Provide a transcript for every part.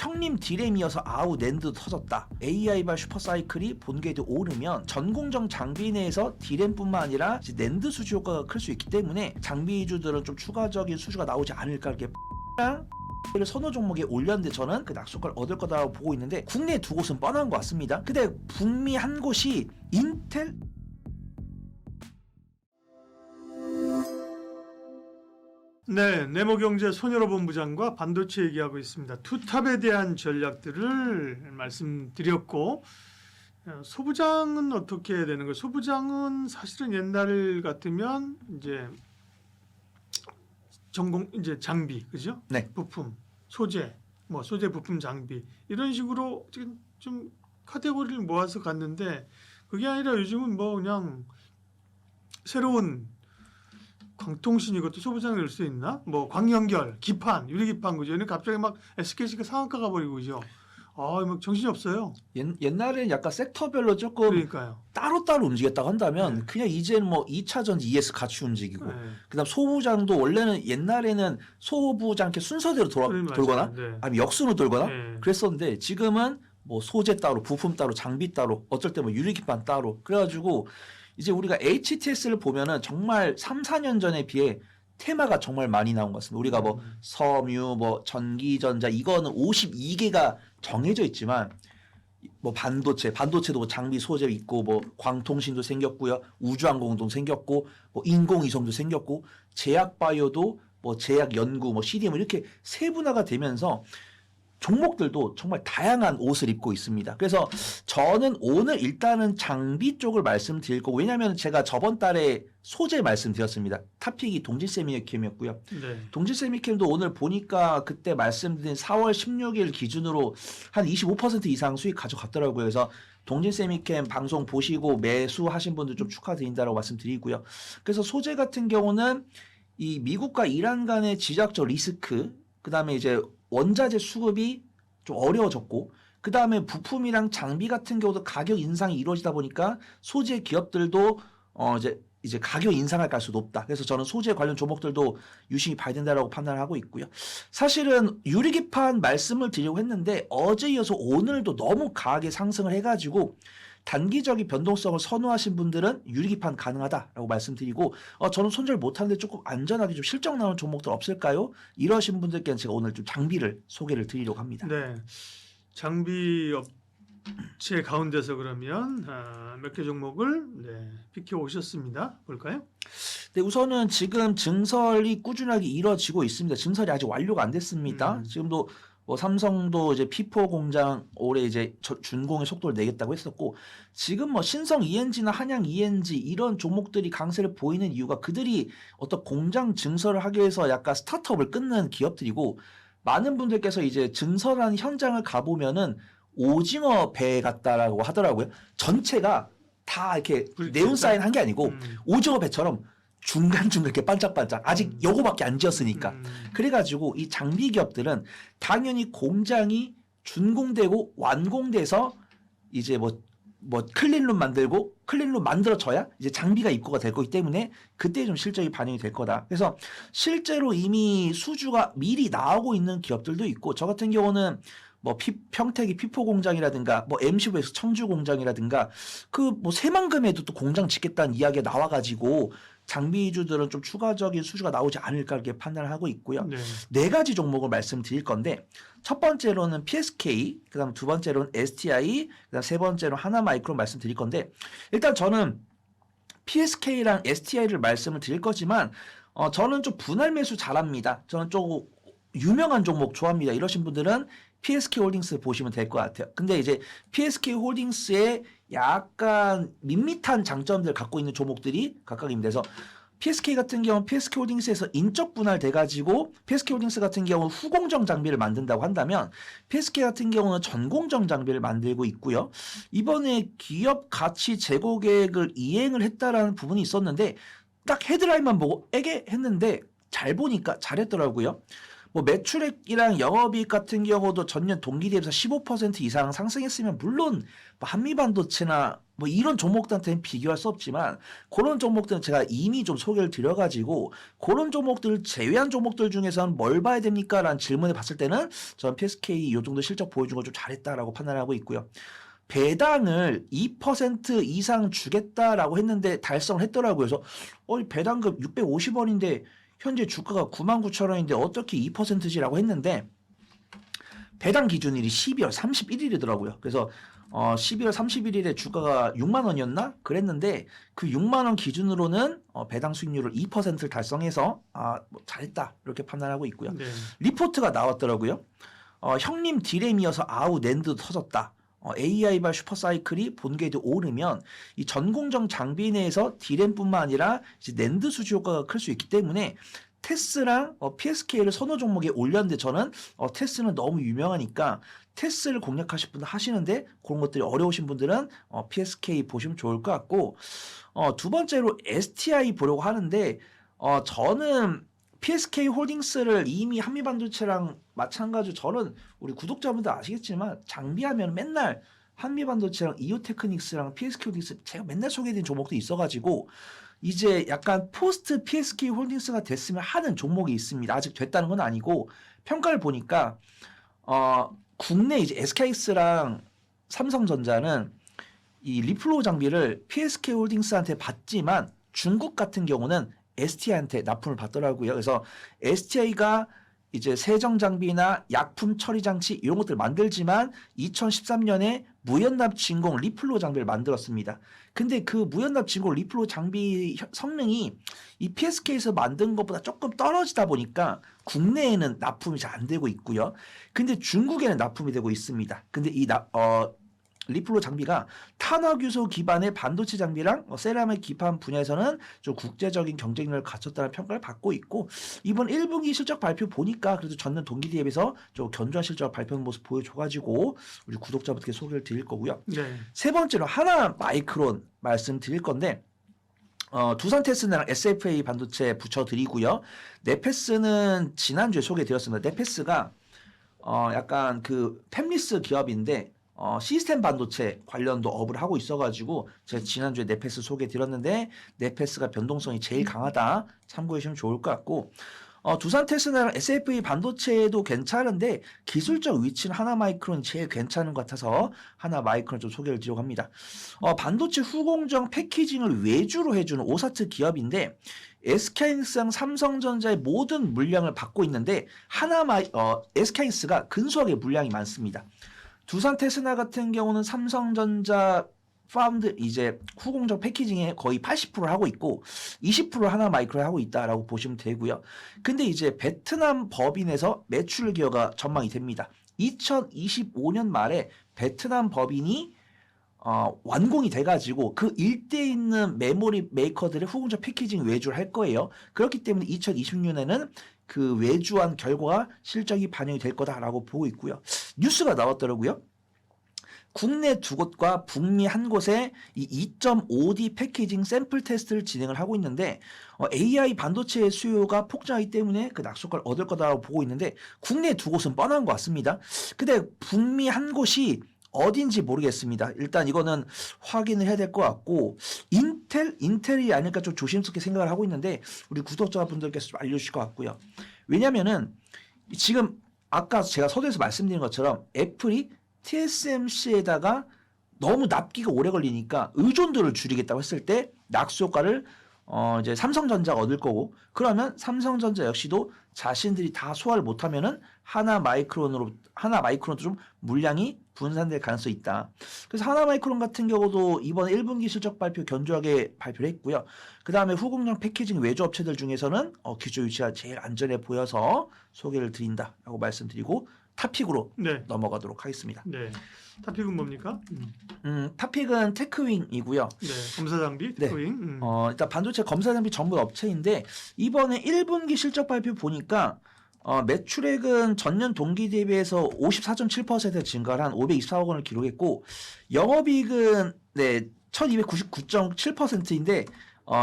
형님 디램이어서 아우 낸드 터졌다. AI발 슈퍼사이클이 본궤도 오르면 전공정 장비 내에서 디램뿐만 아니라 낸드 수주 효과가 클 수 있기 때문에 장비 위주들은 좀 추가적인 수주가 나오지 않을까 이렇게 를 선호 종목에 올렸는데 저는 그 낙수가를 얻을 거다라고 보고 있는데 국내 두 곳은 뻔한 것 같습니다. 근데 북미 한 곳이 인텔 네, 네모경제 손여로 본부장과 반도체 얘기하고 있습니다. 투탑에 대한 전략들을 말씀드렸고 소부장은 어떻게 해야 되는 거예요? 소부장은 사실은 옛날 같으면 이제 이제 장비, 그죠? 네. 부품, 소재, 뭐 소재 부품 장비 이런 식으로 좀 카테고리를 모아서 갔는데 그게 아니라 요즘은 뭐 그냥 새로운 광통신 이것도 소부장이 될 수 있나? 뭐 광연결, 기판, 유리기판 그죠? 갑자기 막 SKC가 상한가 가버리고 그죠? 막 정신이 없어요. 옛날에는 약간 섹터별로 조금 그러니까요. 따로따로 움직였다고 한다면 네. 그냥 이제는 뭐 2차전지 ES 같이 움직이고 네. 그다음 소부장도 원래는 옛날에는 소부장 이렇게 순서대로 돌거나 네. 아니면 역순으로 돌거나 네. 그랬었는데 지금은 뭐 소재 따로 부품 따로 장비 따로 어쩔 때 뭐 유리기판 따로 그래가지고 이제 우리가 HTS를 보면은 정말 3, 4년 전에 비해 테마가 정말 많이 나온 것 같습니다. 우리가 뭐 섬유, 뭐 전기전자 이거는 52개가 정해져 있지만 뭐 반도체도 뭐 장비 소재 있고 뭐 광통신도 생겼고요. 우주항공도 생겼고 뭐 인공위성도 생겼고 제약바이오도 뭐 제약연구 뭐 CDM 이렇게 세분화가 되면서 종목들도 정말 다양한 옷을 입고 있습니다. 그래서 저는 오늘 일단은 장비 쪽을 말씀드릴 거고 왜냐하면 제가 저번 달에 소재 말씀드렸습니다. 타픽이 동질세미캠이었고요. 네. 동질세미캠도 오늘 보니까 그때 말씀드린 4월 16일 기준으로 한 25% 이상 수익 가져갔더라고요. 그래서 동질세미캠 방송 보시고 매수하신 분들 좀 축하드린다라고 말씀드리고요. 그래서 소재 같은 경우는 이 미국과 이란 간의 지정학적 리스크 그다음에 이제 원자재 수급이 좀 어려워졌고 그 다음에 부품이랑 장비 같은 경우도 가격 인상이 이루어지다 보니까 소재 기업들도 이제 가격 인상할 가능성이 높다. 그래서 저는 소재 관련 종목들도 유심히 봐야 된다라고 판단을 하고 있고요. 사실은 유리기판 말씀을 드리려고 했는데 어제 이어서 오늘도 너무 강하게 상승을 해가지고 단기적인 변동성을 선호하신 분들은 유리기판 가능하다라고 말씀드리고 저는 손절 못하는데 조금 안전하게 좀 실적 나오는 종목들 없을까요? 이러신 분들께는 제가 오늘 좀 장비를 소개를 드리려고 합니다. 네, 장비 업체 가운데서 그러면 몇 개 종목을 픽해 오셨습니다. 볼까요? 네, 우선은 지금 증설이 꾸준하게 이루어지고 있습니다. 증설이 아직 완료가 안 됐습니다. 지금도 뭐 삼성도 이제 P4 공장 올해 이제 준공의 속도를 내겠다고 했었고 지금 뭐 신성 ENG나 한양 ENG 이런 종목들이 강세를 보이는 이유가 그들이 어떤 공장 증설을 하기 위해서 약간 스타트업을 끊는 기업들이고 많은 분들께서 이제 증설하는 현장을 가보면은 오징어 배 같다라고 하더라고요. 전체가 다 이렇게 네온사인 한 게 아니고 오징어 배처럼 중간중간 이렇게 반짝반짝 아직 요거밖에 안 지었으니까 그래가지고 이 장비 기업들은 당연히 공장이 준공되고 완공돼서 이제 뭐 클린룸 만들고 클린룸 만들어져야 이제 장비가 입고가 될 거기 때문에 그때 좀 실적이 반영이 될 거다. 그래서 실제로 이미 수주가 미리 나오고 있는 기업들도 있고 저 같은 경우는 뭐 평택이 피포 공장이라든가 뭐 MC부에서 청주 공장이라든가 그 뭐 새만금에도 또 공장 짓겠다는 이야기가 나와가지고 장비주들은 좀 추가적인 수주가 나오지 않을까 이렇게 판단을 하고 있고요. 네 가지 종목을 말씀드릴 건데 첫 번째로는 PSK, 그다음 두 번째로는 STI, 그다음 세 번째로 하나마이크론 말씀드릴 건데 일단 저는 PSK랑 STI를 말씀을 드릴 거지만 저는 좀 분할 매수 잘합니다. 저는 좀 유명한 종목 좋아합니다. 이러신 분들은 PSK 홀딩스 보시면 될 것 같아요. 근데 이제 PSK 홀딩스의 약간 밋밋한 장점들 갖고 있는 종목들이 각각입니다. 그래서 PSK 같은 경우는 PSK 홀딩스에서 인적 분할 돼가지고 PSK 홀딩스 같은 경우는 후공정 장비를 만든다고 한다면 PSK 같은 경우는 전공정 장비를 만들고 있고요. 이번에 기업 가치 재고 계획을 이행을 했다라는 부분이 있었는데 딱 헤드라인만 보고 에게 했는데 잘 보니까 잘했더라고요. 뭐 매출액이랑 영업이익 같은 경우도 전년 동기 대비해서 15% 이상 상승했으면 물론 뭐 한미반도체나 뭐 이런 종목들한테는 비교할 수 없지만 그런 종목들은 제가 이미 좀 소개를 드려가지고 그런 종목들 제외한 종목들 중에서는 뭘 봐야 됩니까? 라는 질문을 봤을 때는 저는 PSK 이 정도 실적 보여준 거 좀 잘했다라고 판단하고 있고요. 배당을 2% 이상 주겠다라고 했는데 달성을 했더라고요. 그래서 배당금 650원인데 현재 주가가 99,000원인데 어떻게 2%지라고 했는데 배당 기준일이 12월 31일이더라고요. 그래서 12월 31일에 주가가 6만 원이었나? 그랬는데 그 6만 원 기준으로는 배당 수익률을 2%를 달성해서 뭐 잘했다 이렇게 판단하고 있고요. 네. 리포트가 나왔더라고요. 형님 디램이어서 아우 낸드 터졌다. AI발 슈퍼사이클이 본궤도 오르면 이 전공정 장비 내에서 디램뿐만 아니라 이제 낸드 수지 효과가 클 수 있기 때문에 테스랑 PSK를 선호 종목에 올렸는데 저는 테스는 너무 유명하니까 테스를 공략하실 분들 하시는데 그런 것들이 어려우신 분들은 PSK 보시면 좋을 것 같고 두 번째로 STI 보려고 하는데 저는 PSK 홀딩스를 이미 한미반도체랑 마찬가지로 저는 우리 구독자분들 아시겠지만 장비하면 맨날 한미반도체랑 이오테크닉스랑 PSK 홀딩스 제가 맨날 소개해드린 종목도 있어가지고 이제 약간 포스트 PSK 홀딩스가 됐으면 하는 종목이 있습니다. 아직 됐다는 건 아니고 평가를 보니까 국내 이제 SK스랑 삼성전자는 이 리플로우 장비를 PSK 홀딩스한테 받지만 중국 같은 경우는 STI한테 납품을 받더라고요. 그래서 STI가 이제 세정 장비나 약품 처리 장치 이런 것들 만들지만 2013년에 무연납 진공 리플로 장비를 만들었습니다. 근데 그 무연납 진공 리플로 장비 성능이 이 PSK에서 만든 것보다 조금 떨어지다 보니까 국내에는 납품이 잘 안 되고 있고요. 근데 중국에는 납품이 되고 있습니다. 근데 이 리플로 장비가 탄화규소 기반의 반도체 장비랑 세라믹 기판 분야에서는 좀 국제적인 경쟁력을 갖췄다는 평가를 받고 있고 이번 1분기 실적 발표 보니까 그래도 전년 동기 대비해서 좀 견조한 실적 발표하는 모습 보여줘가지고 우리 구독자분들께 소개를 드릴 거고요. 네. 세 번째로 하나 마이크론 말씀드릴 건데 두산 테스나랑 SFA 반도체 붙여드리고요. 네페스는 지난주에 소개드렸습니다. 네페스가 약간 그 팹리스 기업인데 시스템 반도체 관련도 업을 하고 있어가지고 제가 지난주에 네페스 소개드렸는데 네페스가 변동성이 제일 강하다 참고해주시면 좋을 것 같고 두산 테스나랑 SFA 반도체도 괜찮은데 기술적 위치는 하나마이크론이 제일 괜찮은 것 같아서 하나마이크론 좀 소개를 드리려고 합니다. 반도체 후공정 패키징을 외주로 해주는 오사트 기업인데 SK하이닉스랑 삼성전자의 모든 물량을 받고 있는데 SK하이닉스가 근소하게 물량이 많습니다. 두산 테스나 같은 경우는 삼성전자 파운드 이제 후공정 패키징에 거의 80%를 하고 있고 20%를 하나마이크로 하고 있다라고 보시면 되고요. 근데 이제 베트남 법인에서 매출 기여가 전망이 됩니다. 2025년 말에 베트남 법인이 완공이 돼가지고 그 일대에 있는 메모리 메이커들의 후공정 패키징 외주를 할 거예요. 그렇기 때문에 2026년에는 그 외주한 결과가 실적이 반영이 될 거다라고 보고 있고요. 뉴스가 나왔더라고요. 국내 두 곳과 북미 한 곳에 이 2.5D 패키징 샘플 테스트를 진행을 하고 있는데 AI 반도체의 수요가 폭증하기 때문에 그 낙수가를 얻을 거다라고 보고 있는데 국내 두 곳은 뻔한 것 같습니다. 근데 북미 한 곳이 어딘지 모르겠습니다. 일단 이거는 확인을 해야 될 것 같고 인텔이 아닐까 좀 조심스럽게 생각을 하고 있는데 우리 구독자분들께서 좀 알려주실 것 같고요. 왜냐면은 지금 아까 제가 서두에서 말씀드린 것처럼 애플이 TSMC에다가 너무 납기가 오래 걸리니까 의존도를 줄이겠다고 했을 때 낙수 효과를 이제 삼성전자가 얻을 거고 그러면 삼성전자 역시도 자신들이 다 소화를 못하면은 하나마이크론도 좀 물량이 분산될 가능성이 있다. 그래서 하나마이크론 같은 경우도 이번 1분기 실적 발표 견조하게 발표를 했고요. 그 다음에 후공정 패키징 외주 업체들 중에서는 기조 유치가 제일 안전해 보여서 소개를 드린다라고 말씀드리고 탑픽으로 네. 넘어가도록 하겠습니다. 네. 탑픽은 뭡니까? 탑픽은 테크윙이고요. 네. 검사 장비 네. 테크윙. 일단 반도체 검사 장비 전문 업체인데 이번에 1분기 실적 발표 보니까 매출액은 전년 동기 대비해서 54.7% 증가를 한 524억 원을 기록했고 영업이익은 1299.7%인데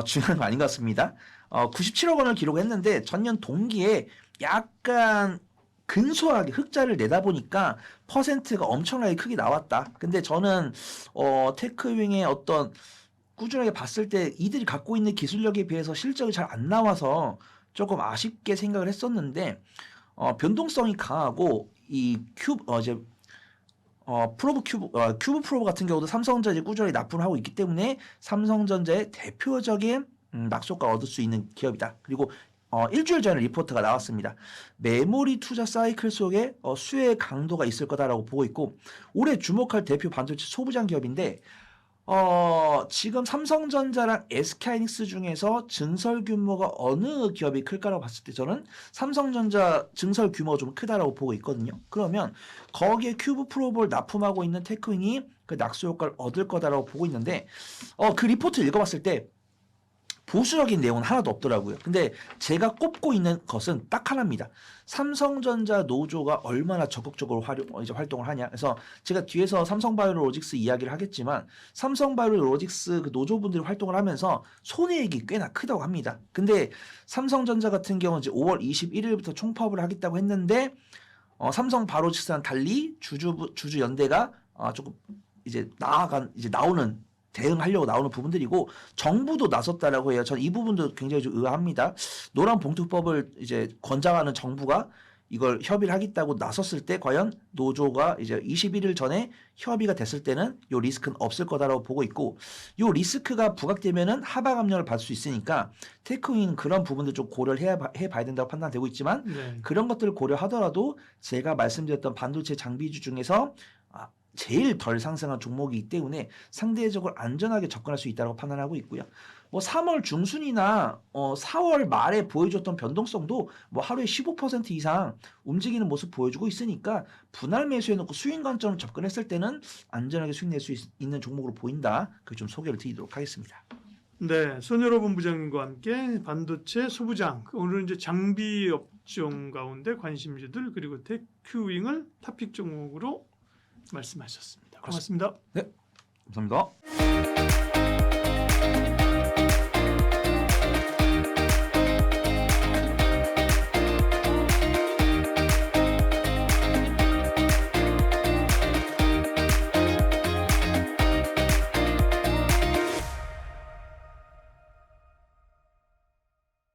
중요한 거 아닌 것 같습니다. 97억 원을 기록했는데 전년 동기에 약간 근소하게 흑자를 내다 보니까 퍼센트가 엄청나게 크게 나왔다. 근데 저는 테크윙의 어떤 꾸준하게 봤을 때 이들이 갖고 있는 기술력에 비해서 실적이 잘 안 나와서 조금 아쉽게 생각을 했었는데 변동성이 강하고 이 큐브 프로브 같은 경우도 삼성전자에 꾸준히 납품을 하고 있기 때문에 삼성전자의 대표적인 낙수효과를 얻을 수 있는 기업이다. 그리고 일주일 전에 리포트가 나왔습니다. 메모리 투자 사이클 속에 수혜의 강도가 있을 거다라고 보고 있고 올해 주목할 대표 반도체 소부장 기업인데 지금 삼성전자랑 SK하이닉스 중에서 증설 규모가 어느 기업이 클까라고 봤을 때 저는 삼성전자 증설 규모가 좀 크다라고 보고 있거든요. 그러면 거기에 큐브 프로브를 납품하고 있는 테크윙이 그 낙수 효과를 얻을 거다라고 보고 있는데 그 리포트 읽어봤을 때 보수적인 내용은 하나도 없더라고요. 근데 제가 꼽고 있는 것은 딱 하나입니다. 삼성전자 노조가 얼마나 적극적으로 활동을 하냐. 그래서 제가 뒤에서 삼성바이오로직스 이야기를 하겠지만 삼성바이오로직스 그 노조분들이 활동을 하면서 손해액이 꽤나 크다고 합니다. 근데 삼성전자 같은 경우는 이제 5월 21일부터 총파업을 하겠다고 했는데 삼성바이오로직스랑 달리 주주연대가 조금 이제 나오는 대응하려고 나오는 부분들이고 정부도 나섰다라고 해요. 전 이 부분도 굉장히 좀 의아합니다. 노란봉투법을 이제 권장하는 정부가 이걸 협의를 하겠다고 나섰을 때 과연 노조가 이제 21일 전에 협의가 됐을 때는 요 리스크는 없을 거다라고 보고 있고 요 리스크가 부각되면은 하방 압력을 받을 수 있으니까 테크윙은 그런 부분들 좀 고려를 해봐야 된다고 판단되고 있지만 네. 그런 것들을 고려하더라도 제가 말씀드렸던 반도체 장비주 중에서 제일 덜 상승한 종목이기 때문에 상대적으로 안전하게 접근할 수 있다고 판단하고 있고요. 뭐 3월 중순이나 4월 말에 보여줬던 변동성도 뭐 하루에 15% 이상 움직이는 모습 보여주고 있으니까 분할 매수해놓고 수익 관점으로 접근했을 때는 안전하게 수익 낼 수 있는 종목으로 보인다. 그 좀 소개를 드리도록 하겠습니다. 네, 손여로 본부장님과 함께 반도체 소부장, 오늘은 이제 장비 업종 가운데 관심주들 그리고 테크윙을 탑픽 종목으로 말씀하셨습니다. 고맙습니다. 네, 감사합니다.